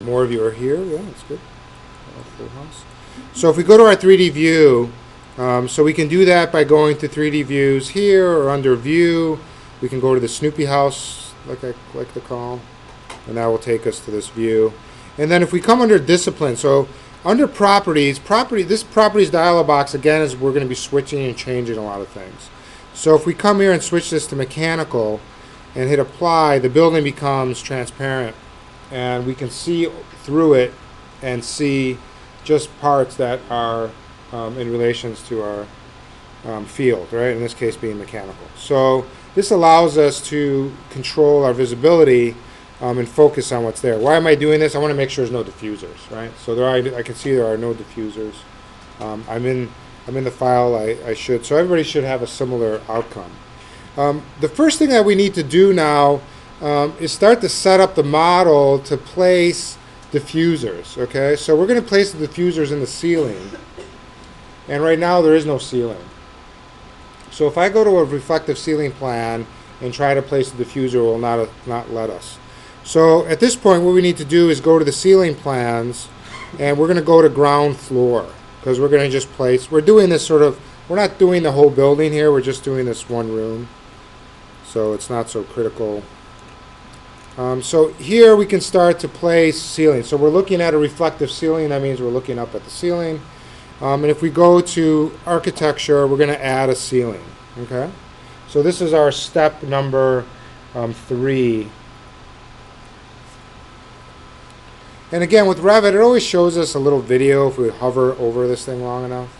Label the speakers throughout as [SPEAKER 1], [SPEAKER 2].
[SPEAKER 1] More of you are here. Yeah, that's good. Full house. So if we go to our 3D view, so we can do that by going to 3D views here or under view. We can go to the Snoopy house, like I like to call, and that will take us to this view. And then if we come under discipline, so under properties, this properties dialog box again is we're going to be switching and changing a lot of things. So if we come here and switch this to mechanical and hit apply, the building becomes transparent and we can see through it and see just parts that are in relations to our field, right? In this case being mechanical. So this allows us to control our visibility and focus on what's there. Why am I doing this? I want to make sure there's no diffusers, right? So I can see there are no diffusers. I'm in the file I should. So everybody should have a similar outcome. The first thing that we need to do now is start to set up the model to place diffusers. Okay, so we're going to place the diffusers in the ceiling, and right now there is no ceiling. So if I go to a reflective ceiling plan and try to place the diffuser, it will not let us. So at this point, what we need to do is go to the ceiling plans, and we're going to go to ground floor because we're going to just place. We're doing this sort of. We're not doing the whole building here. We're just doing this one room, so it's not so critical. So here we can start to place ceiling. So we're looking at a reflective ceiling. That means we're looking up at the ceiling. And if we go to architecture, we're going to add a ceiling. Okay. So this is our step number 3. And again, with Revit, it always shows us a little video if we hover over this thing long enough.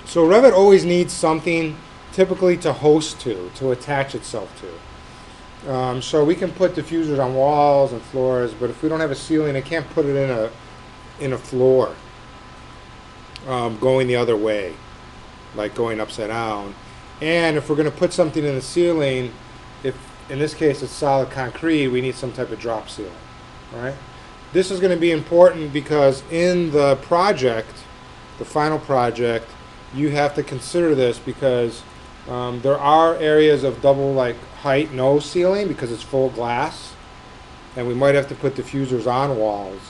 [SPEAKER 1] So Revit always needs something typically to host to attach itself to. So we can put diffusers on walls and floors, but if we don't have a ceiling, I can't put it in a floor going the other way, like going upside down. And if we're going to put something in the ceiling, if in this case it's solid concrete, we need some type of drop ceiling. Right? This is going to be important because in the project, the final project, you have to consider this because there are areas of double height, no ceiling because it's full glass, and we might have to put diffusers on walls.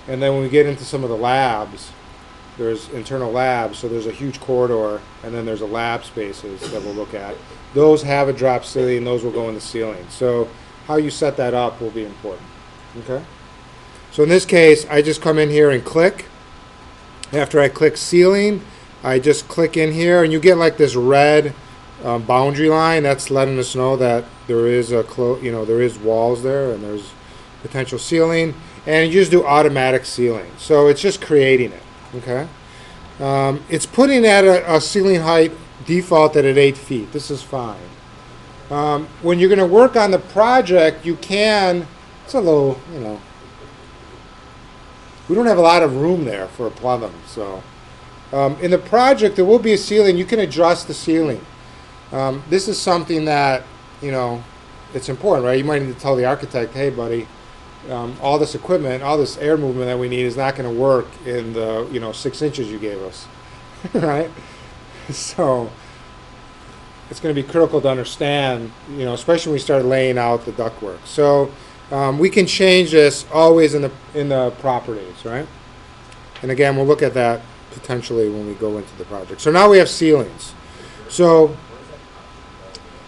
[SPEAKER 1] And then when we get into some of the labs, there's internal labs, so there's a huge corridor, and then there's a lab spaces that we'll look at. Those have a drop ceiling, those will go in the ceiling. So how you set that up will be important. Okay. So in this case, I just come in here and click. After I click ceiling, I just click in here, and you get like this red boundary line. That's letting us know that there is there is walls there, and there's potential ceiling. And you just do automatic ceiling. So it's just creating it. Okay. It's putting at a ceiling height defaulted at 8 feet. This is fine. When you're going to work on the project, you can. It's a little, we don't have a lot of room there for a plumb, so. In the project, there will be a ceiling. You can adjust the ceiling. This is something that, it's important, right? You might need to tell the architect, hey, buddy, all this equipment, all this air movement that we need is not going to work in the, 6 inches you gave us, right? So it's going to be critical to understand, especially when we start laying out the ductwork. So we can change this always in the properties, right? And again, we'll look at that potentially when we go into the project. So now we have ceilings. So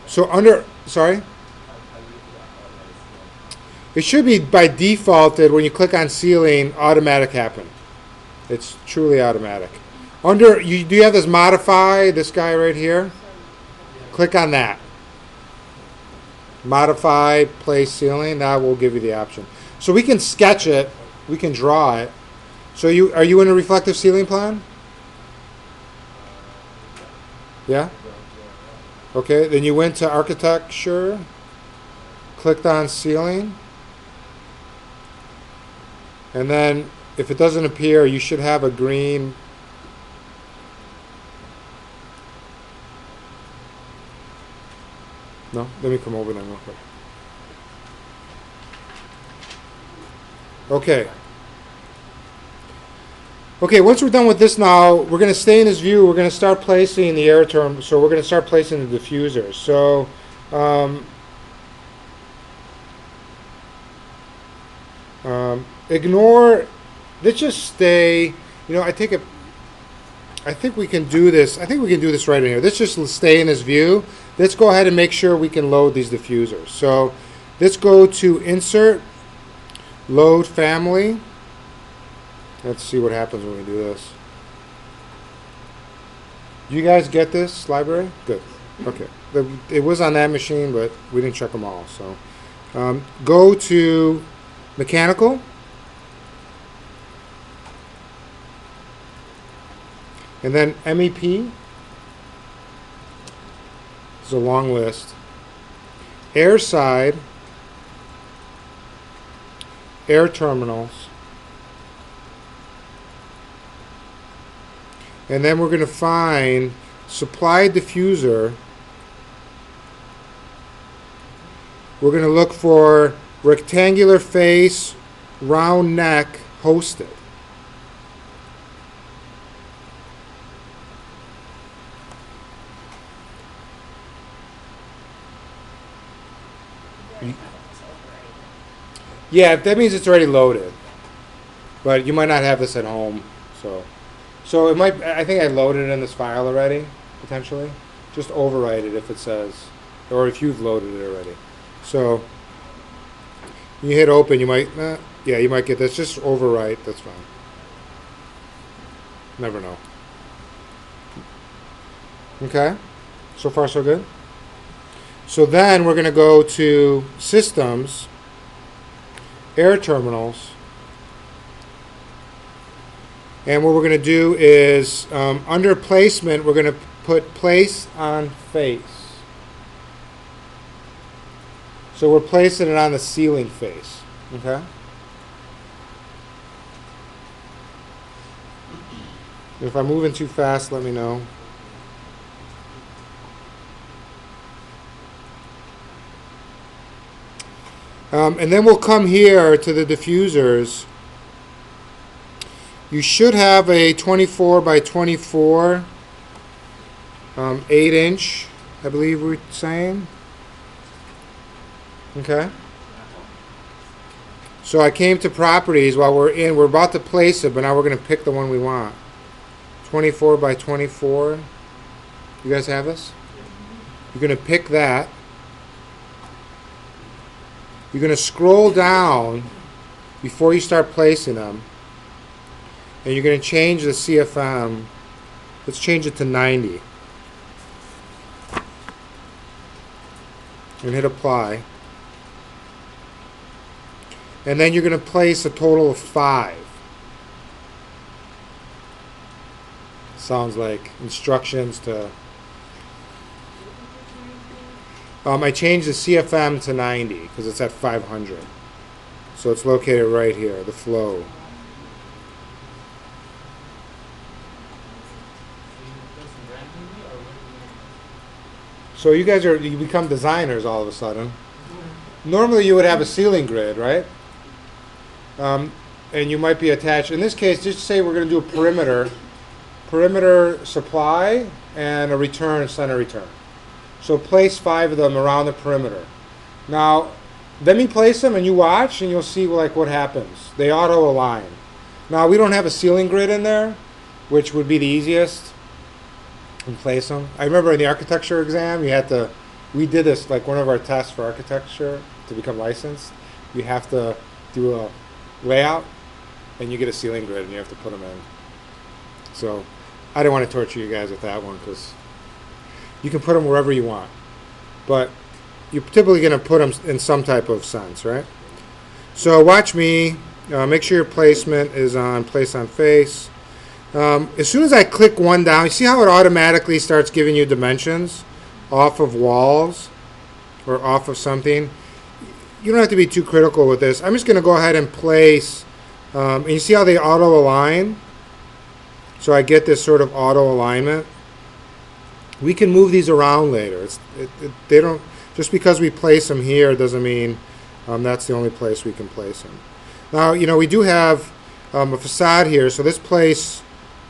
[SPEAKER 1] sorry? It should be by defaulted when you click on ceiling, automatic happen. It's truly automatic. Do you have this modify, this guy right here? Click on that. Modify, place ceiling, that will give you the option. So we can sketch it, we can draw it. So are you in a reflective ceiling plan? Yeah? Okay, then you went to architecture, clicked on ceiling, and then if it doesn't appear, you should have a green. No? Let me come over there real quick. Okay. Okay, once we're done with this now, we're going to stay in this view. We're going to start placing the air term. So we're going to start placing the diffusers. So Ignore, let's just stay, I think we can do this. I think we can do this right in here. Let's just stay in this view. Let's go ahead and make sure we can load these diffusers. So let's go to Insert, Load Family. Let's see what happens when we do this. Do you guys get this library? Good. Okay. It was on that machine, but we didn't check them all. So go to Mechanical. And then MEP. It's a long list. Air side. Air terminals. And then we're going to find supply diffuser. We're going to look for rectangular face, round neck, hosted. Yeah, that means it's already loaded. But you might not have this at home, so it might. I think I loaded it in this file already, potentially. Just overwrite it if it says, or if you've loaded it already. So you hit open, you might. Yeah, you might get this. Just overwrite. That's fine. Never know. Okay. So far, so good. So then we're going to go to Systems, Air Terminals. And what we're going to do is, under placement, we're going to put place on face. So we're placing it on the ceiling face. Okay? If I'm moving too fast, let me know. And then we'll come here to the diffusers. You should have a 24 by 24, 8-inch, I believe we're saying. Okay. So I came to properties while we're about to place it, but now we're going to pick the one we want. 24 by 24. You guys have this? You're going to pick that. You're going to scroll down before you start placing them. And you're going to change the CFM. Let's change it to 90. And hit apply. And then you're going to place a total of 5. Sounds like instructions to... I changed the CFM to 90 because it's at 500. So it's located right here, the flow. So you guys you become designers all of a sudden. Normally you would have a ceiling grid, right? And you might be attached. In this case, just say we're going to do a perimeter supply and a return, center return. So place 5 of them around the perimeter. Now, let me place them and you watch and you'll see like what happens. They auto align. Now we don't have a ceiling grid in there, which would be the easiest. And place them. I remember in the architecture exam, we did this like one of our tests for architecture to become licensed. You have to do a layout and you get a ceiling grid and you have to put them in. So I didn't want to torture you guys with that one because you can put them wherever you want. But you're typically going to put them in some type of sense, right? So watch me. Make sure your placement is on place on face. As soon as I click one down, you see how it automatically starts giving you dimensions off of walls or off of something? You don't have to be too critical with this. I'm just going to go ahead and place, and you see how they auto align? So I get this sort of auto alignment. We can move these around later. They don't, just because we place them here doesn't mean that's the only place we can place them. Now, we do have a facade here, so let's place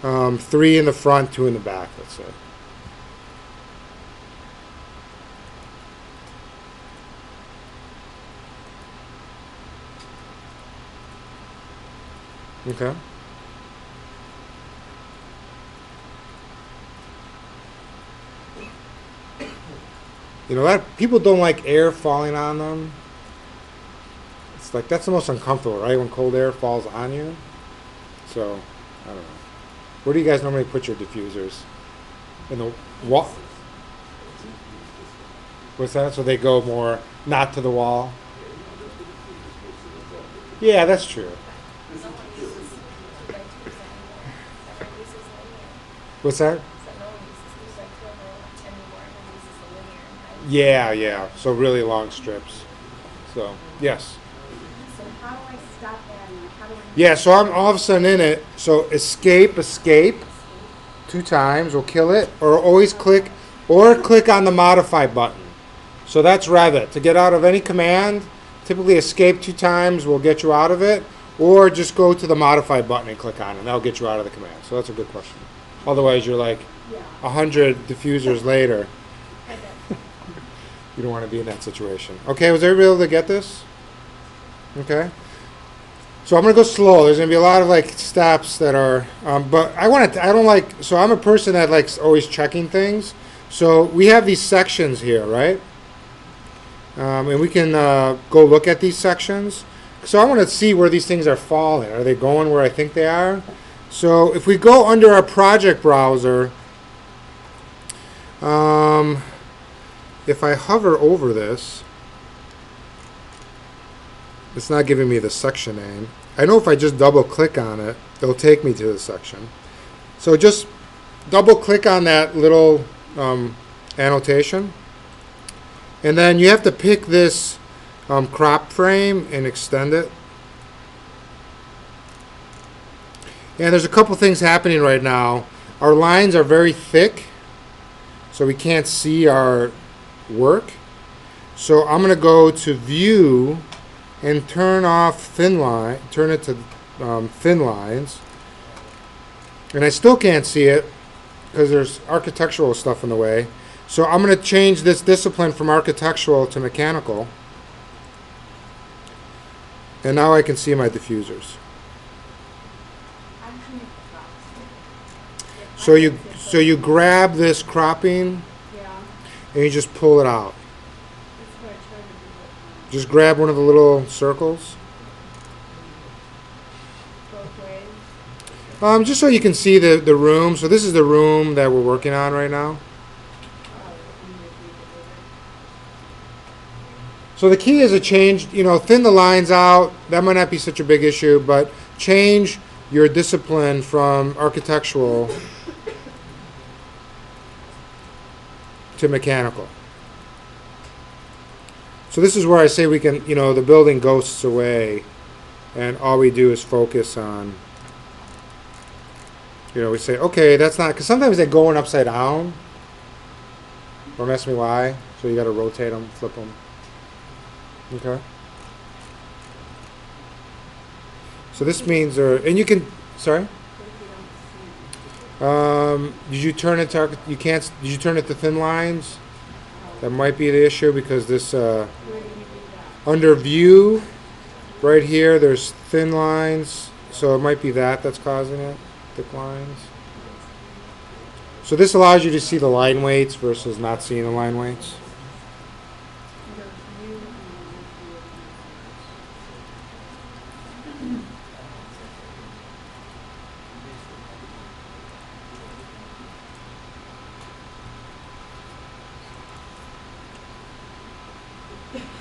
[SPEAKER 1] 3 in the front, 2 in the back, let's say. Okay. You know, that people don't like air falling on them. It's like that's the most uncomfortable, right? When cold air falls on you. So, I don't know. Where do you guys normally put your diffusers? In the wall? What's that? So they go more not to the wall? Yeah, that's true. What's that? Yeah, yeah. So really long strips. So, yes.
[SPEAKER 2] So how do I stop that? And how do I?
[SPEAKER 1] Yeah, so I'm all of a sudden in it. So escape, escape, 2 times will kill it, or always click on the modify button. So that's Revit. To get out of any command, typically escape 2 times will get you out of it, or just go to the modify button and click on it, and that'll get you out of the command. So that's a good question. Otherwise, you're like
[SPEAKER 2] Yeah.
[SPEAKER 1] 100 diffusers later. You don't want to be in that situation. Okay, was everybody able to get this? Okay. So I'm going to go slow. There's going to be a lot of like steps that are, but I don't like, so I'm a person that likes always checking things. So we have these sections here, right? And we can go look at these sections. So I want to see where these things are falling. Are they going where I think they are? So if we go under our project browser, if I hover over this, it's not giving me the section name. I know if I just double click on it, it'll take me to the section. So just double click on that little annotation. And then you have to pick this crop frame and extend it. And there's a couple things happening right now. Our lines are very thick, so we can't see our work. So I'm going to go to View and turn off thin line, turn it to thin lines. And I still can't see it because there's architectural stuff in the way. So I'm going to change this discipline from architectural to mechanical. And now I can see my diffusers. So you grab this cropping
[SPEAKER 2] Yeah.
[SPEAKER 1] and you just pull it out.
[SPEAKER 2] That's what I try to do.
[SPEAKER 1] Just grab one of the little circles.
[SPEAKER 2] Both ways.
[SPEAKER 1] Just so you can see the room. So this is the room that we're working on right now. So the key is to change, thin the lines out. That might not be such a big issue, but change your discipline from architectural to mechanical. So this is where I say we can, the building ghosts away, and all we do is focus on, we say, okay, that's not, because sometimes they're going upside down. Don't ask me why. So you got to rotate them, flip them. Okay. So this means, and you can, sorry? Did you turn it to, did you turn it to thin lines? That might be the issue because this, under view, right here, there's thin lines. So it might be that's causing it, thick lines. So this allows you to see the line weights versus not seeing the line weights.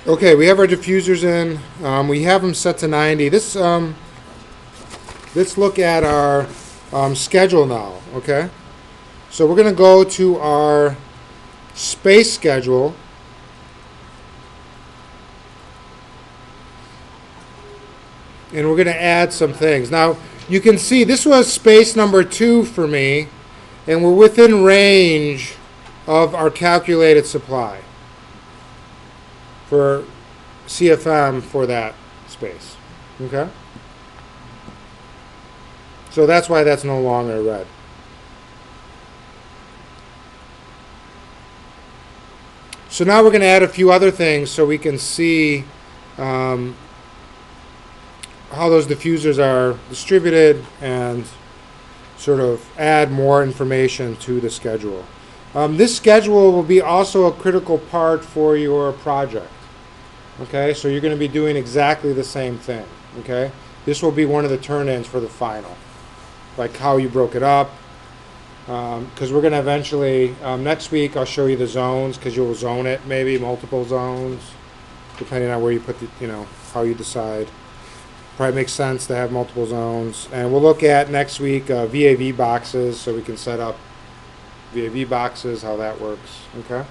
[SPEAKER 1] Okay, we have our diffusers in. We have them set to 90. Let's look at our schedule now. Okay, so we're going to go to our space schedule. And we're going to add some things. Now, you can see this was space number 2 for me, and we're within range of our calculated supply for CFM for that space. Okay? So that's why that's no longer red. So now we're going to add a few other things so we can see how how those diffusers are distributed and sort of add more information to the schedule. This schedule will be also a critical part for your project. Okay, so you're going to be doing exactly the same thing. Okay, this will be one of the turn-ins for the final, like how you broke it up. Because we're going to eventually, next week I'll show you the zones, because you'll zone it, maybe multiple zones, depending on where you put the, how you decide. Probably makes sense to have multiple zones. And we'll look at next week VAV boxes, so we can set up VAV boxes, how that works, okay?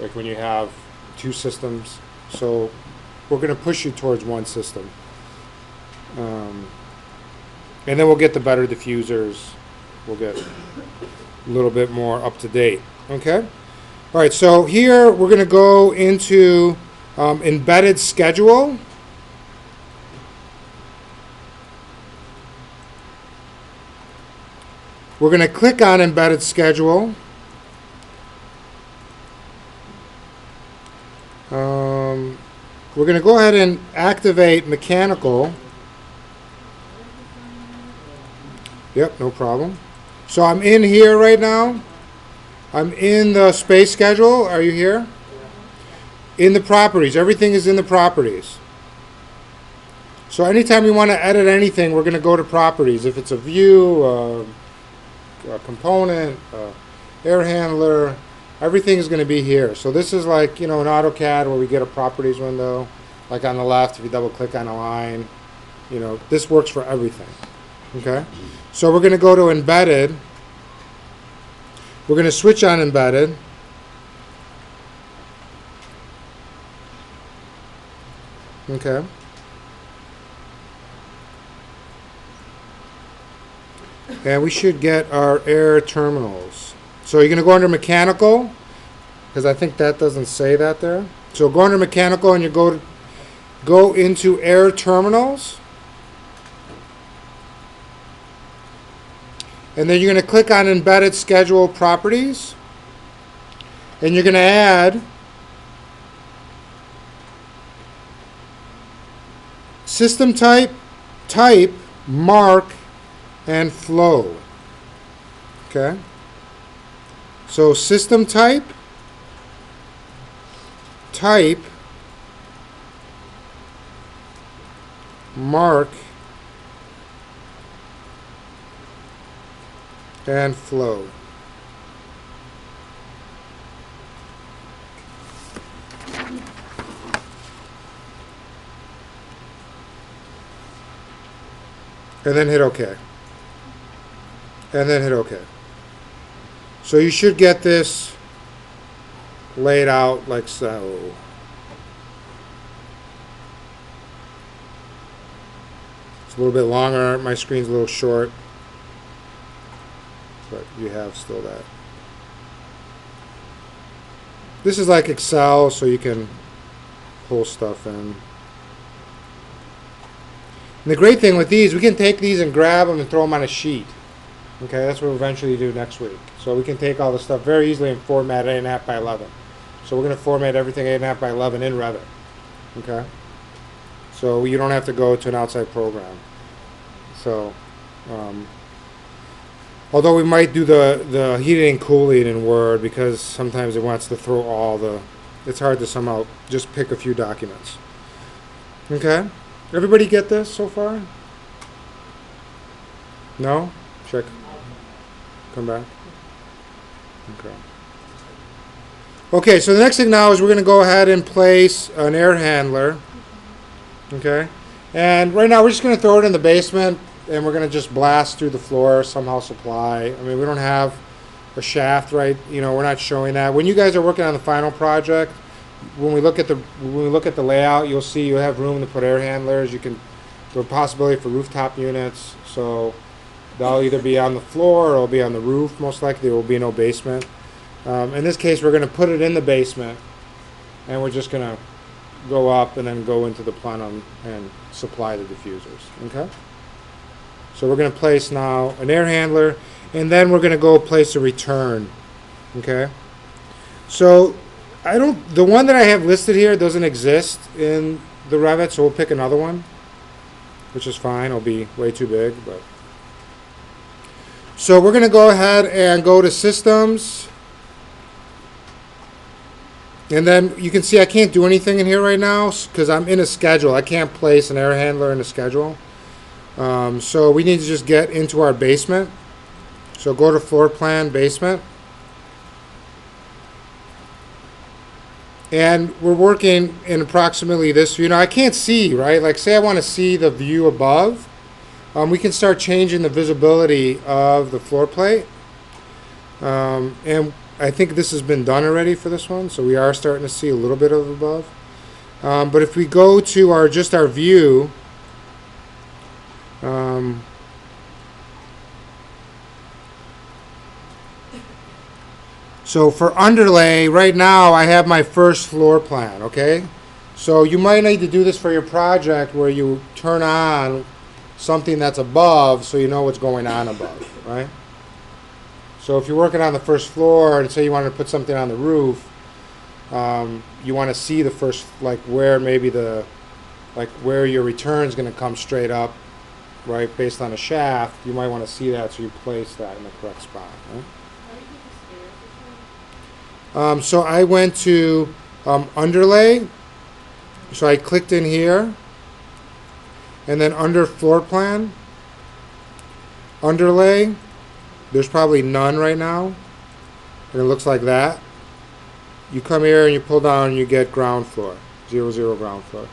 [SPEAKER 1] Like when you have two systems. So we're going to push you towards one system. And then we'll get the better diffusers. We'll get a little bit more up to date, okay? All right, so here we're going to go into embedded schedule. We're going to click on embedded schedule. We're going to go ahead and activate mechanical. Yep, no problem. So I'm in here right now. I'm in the space schedule. Are you here? In the properties. Everything is in the properties. So anytime you want to edit anything, we're going to go to properties. If it's a view, a component, air handler, everything is going to be here. So this is like, an AutoCAD where we get a properties window. Like on the left, if you double click on a line, this works for everything. Okay? So we're going to go to embedded. We're going to switch on embedded. Okay. And we should get our air terminals. So you're going to go under mechanical, because I think that doesn't say that there. So go under mechanical and you go into air terminals. And then you're going to click on embedded schedule properties. And you're going to add system type, mark, and flow. Okay? So system type, mark, and flow. And then hit OK. And then hit OK. So you should get this laid out like so. It's a little bit longer. My screen's a little short. But you have still that. This is like Excel, so you can pull stuff in. And the great thing with these, we can take these and grab them and throw them on a sheet. Okay, that's what we'll eventually do next week. So we can take all this stuff very easily and format 8.5 by 11. So we're going to format everything 8.5 by 11 in Revit. Okay? So you don't have to go to an outside program. So, although we might do the heating and cooling in Word, because sometimes it wants to throw all the... It's hard to somehow just pick a few documents. Okay? Everybody get this so far? No? Check. Come back. Okay. Okay, so the next thing now is we're going to go ahead and place an air handler. Okay? And right now we're just going to throw it in the basement, and we're going to just blast through the floor, somehow supply. I mean, we don't have a shaft, right? We're not showing that. When you guys are working on the final project, when we look at the layout, you'll see you have room to put air handlers. There's a possibility for rooftop units, so they'll either be on the floor or it'll be on the roof. Most likely there will be no basement. In this case, we're going to put it in the basement, and we're just going to go up and then go into the plenum and supply the diffusers. Okay? So we're going to place now an air handler, and then we're going to go place a return. Okay? So the one that I have listed here doesn't exist in the Revit, so we'll pick another one. which is fine. It'll be way too big, but. So we're going to go ahead and go to Systems. And then you can see I can't do anything in here right now because I'm in a schedule. I can't place an air handler in a schedule. So we need to just get into our basement. So go to Floor Plan, Basement. And we're working in approximately this view. Now I can't see, right? Like say I want to see the view above. We can start changing the visibility of the floor plate. And I think this has been done already for this one, so we are starting to see a little bit of above. But if we go to our view, so for underlay, right now I have my first floor plan, okay? So you might need to do this for your project where you turn on something that's above so you know what's going on above, right? So if you're working on the first floor and say you want to put something on the roof, you want to see the first, like where maybe where your return is going to come straight up, right, based on a shaft. You might want to see that so you place that in the correct spot, right? So I went to underlay, so I clicked in here. And then under floor plan, underlay, there's probably none right now. And it looks like that. You come here and you pull down and you get ground floor, 0, 0 ground floor.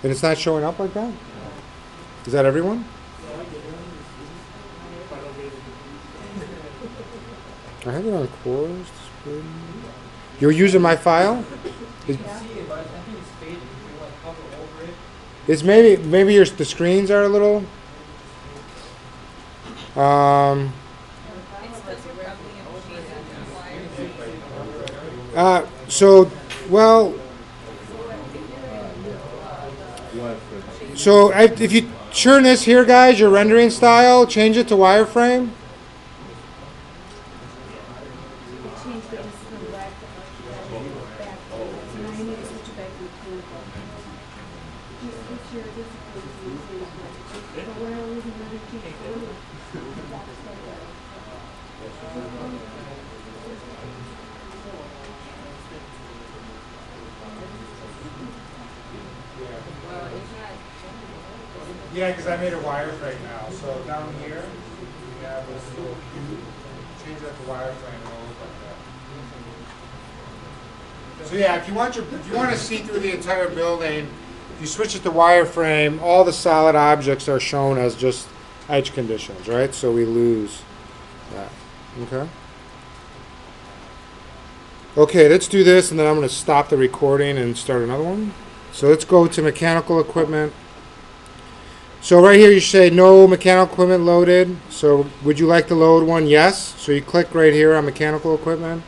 [SPEAKER 1] And it's not showing up like that? Is that everyone? I have it on course. You're using my file? It's maybe the screens are a little. So if you turn this here, guys, your rendering style, change it to wireframe. Yeah, because I made a wireframe now. So down here, we have this little cube. Change that to wireframe and it'll look like that. So yeah, if you want to see through the entire building, if you switch it to wireframe, all the solid objects are shown as just edge conditions, right? So we lose that. Okay. Okay, let's do this, and then I'm going to stop the recording and start another one. So let's go to mechanical equipment. So right here you say no mechanical equipment loaded. So would you like to load one? Yes. So you click right here on mechanical equipment.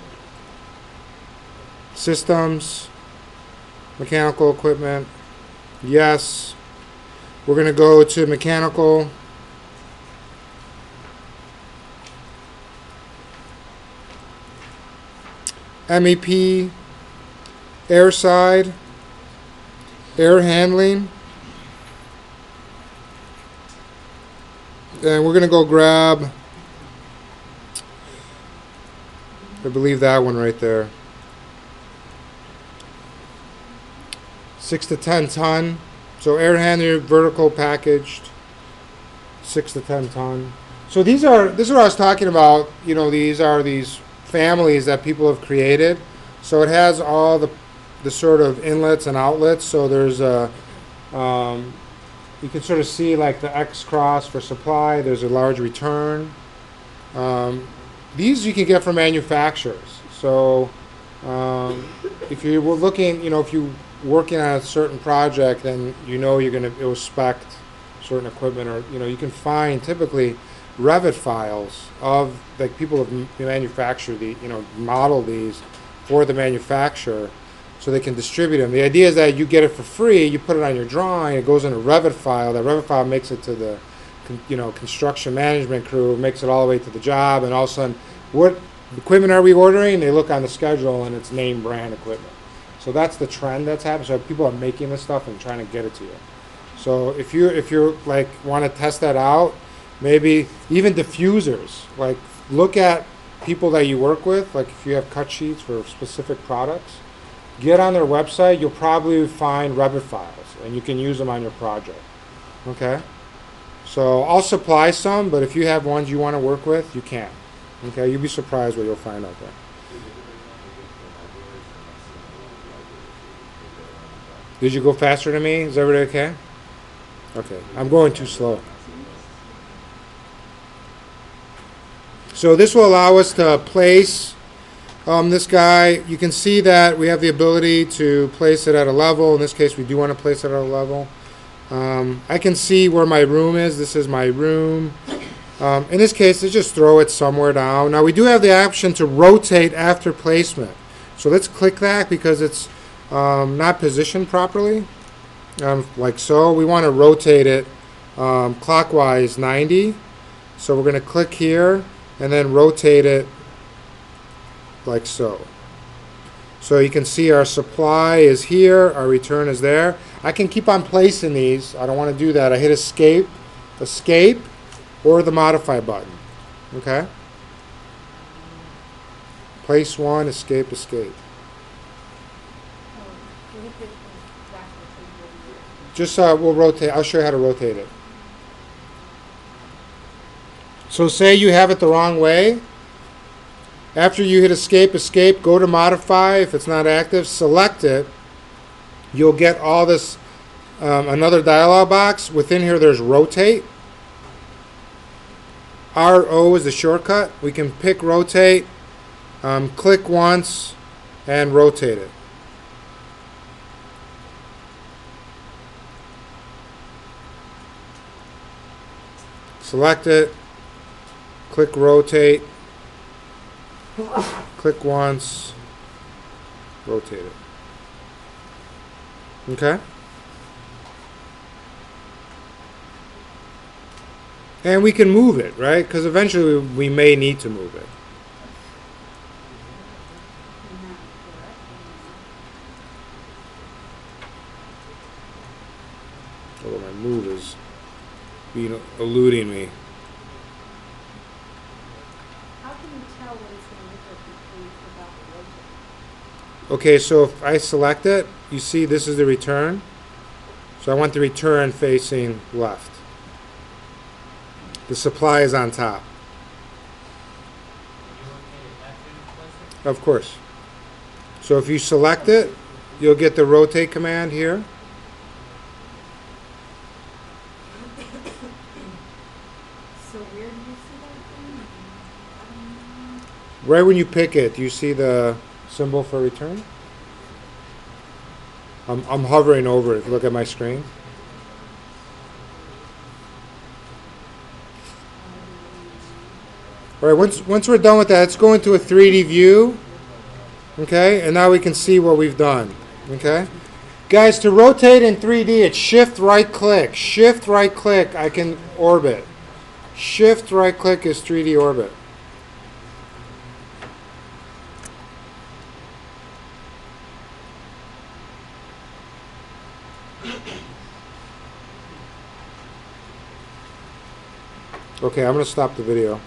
[SPEAKER 1] Systems, mechanical equipment. Yes. We're going to go to mechanical. MEP, air side, air handling. And we're going to go grab, I believe that one right there. 6 to 10 ton. So air handler, vertical packaged, 6 to 10 ton. So this is what I was talking about. You know, these are these families that people have created. So it has all the sort of inlets and outlets. So there's a you can sort of see like the X cross for supply. There's a large return. These you can get from manufacturers. So if you were looking, you know, if you're working on a certain project, then you know you're going to inspect certain equipment, or you know you can find typically Revit files of like people have manufactured the, you know, model these for the manufacturer, so they can distribute them. The idea is that you get it for free, you put it on your drawing, it goes in a Revit file. That Revit file makes it to the, you know, construction management crew, makes it all the way to the job, and all of a sudden, what equipment are we ordering? They look on the schedule and it's name brand equipment. So So that's the trend that's happening. So people are making this stuff and trying to get it to you. So if you're like want to test that out, maybe even diffusers, like look at people that you work with, like if you have cut sheets for specific products, get on their website, you'll probably find Revit files and you can use them on your project. Okay? So I'll supply some, but if you have ones you want to work with, you can. Okay? You'll be surprised what you'll find out there. Did you go faster than me? Is everybody okay? Okay. I'm going too slow. So this will allow us to place this guy. You can see that we have the ability to place it at a level. In this case, we do want to place it at a level. I can see where my room is. This is my room. In this case, let's just throw it somewhere down. Now, we do have the option to rotate after placement. So let's click that because it's not positioned properly. Like so. We want to rotate it clockwise 90. So we're going to click here and then rotate it like so. So you can see our supply is here, our return is there. I can keep on placing these. I don't want to do that. I hit escape, or the modify button. Okay? Place one, escape. Just we'll rotate. I'll show you how to rotate it. So say you have it the wrong way. After you hit escape, go to modify. If it's not active, select it. You'll get all this, another dialog box. Within here there's rotate. RO is the shortcut. We can pick rotate, click once, and rotate it. Select it, click rotate, click once, rotate it. Okay? And we can move it, right? Because eventually we may need to move it. Although my move is eluding me.
[SPEAKER 2] How can you tell what it's going to look like without the rotate?
[SPEAKER 1] Okay, so if I select it, you see this is the return. So I want the return facing left. The supply is on top. Of course. So if you select it, you'll get the rotate command here.
[SPEAKER 2] So where do you see that thing?
[SPEAKER 1] Right when you pick it, do you see the symbol for return? I'm hovering over it. If you look at my screen. All right, once we're done with that, let's go into a 3D view. Okay, and now we can see what we've done. Okay, guys, to rotate in 3D, it's shift right click. Shift right click, I can orbit. Shift right click is 3D orbit. Okay, I'm going to stop the video.